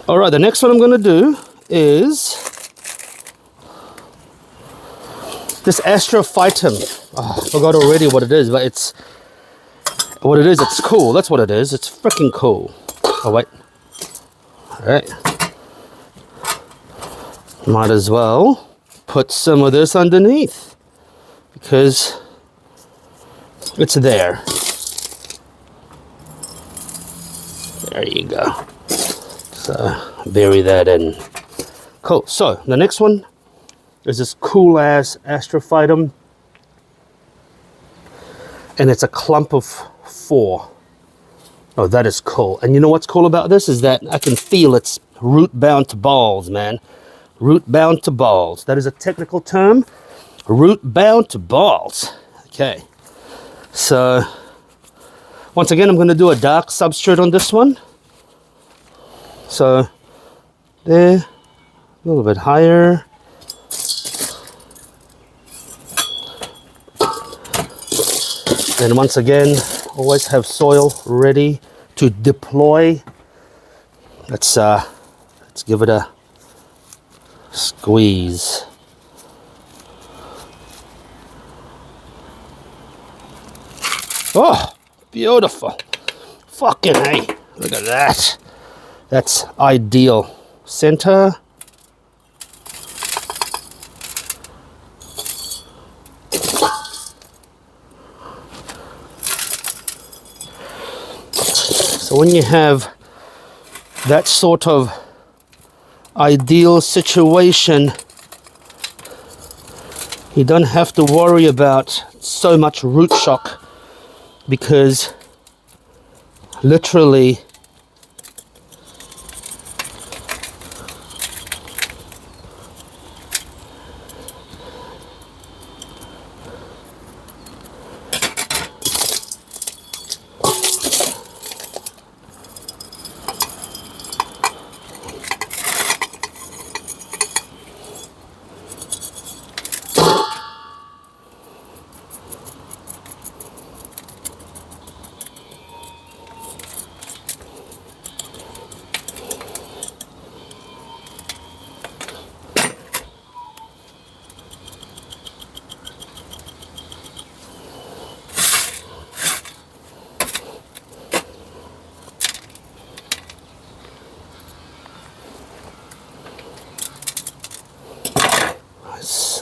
All right, the next one I'm going to do is this Astrophytum. Oh, I forgot already what it is, but it's cool. That's what it is. It's freaking cool. Oh, wait. All right. Might as well put some of this underneath because it's there. There you go. So bury that in. Cool. So the next one is this cool ass Astrophytum, and it's a clump of 4. Oh, that is cool. And you know what's cool about this is that I can feel it's root bound to balls, man. Root bound to balls. That is a technical term. Root bound to balls. Okay. So once again, I'm going to do a dark substrate on this one. So there, a little bit higher. And once again, always have soil ready to deploy. Let's give it a squeeze. Oh, beautiful. Fucking hey, look at that. That's ideal. Center. So when you have that sort of ideal situation, you don't have to worry about so much root shock, because literally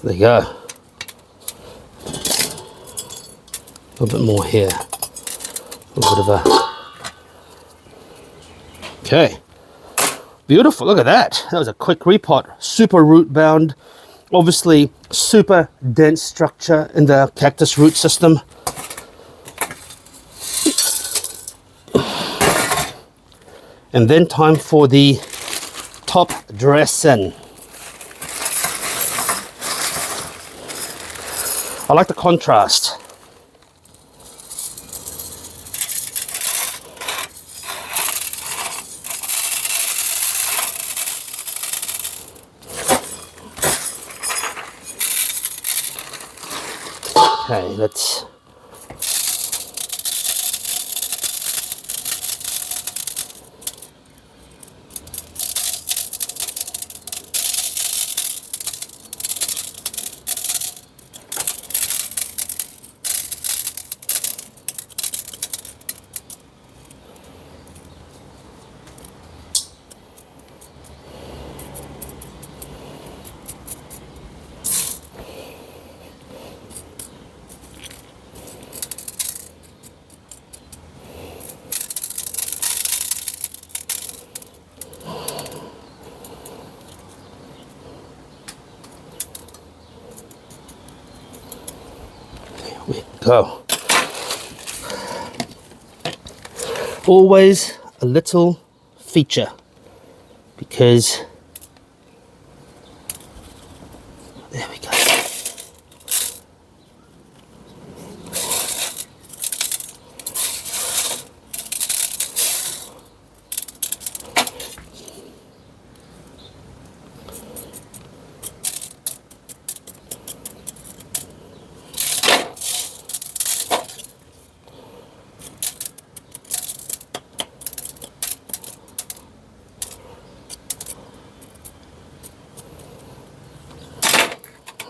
there you go. A little bit more here. A little bit of a... Okay. Beautiful. Look at that. That was a quick repot. Super root bound. Obviously, super dense structure in the cactus root system. And then time for the top dressing. I like the contrast. Okay, let's... we go. Always a little feature, because there we go.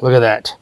Look at that.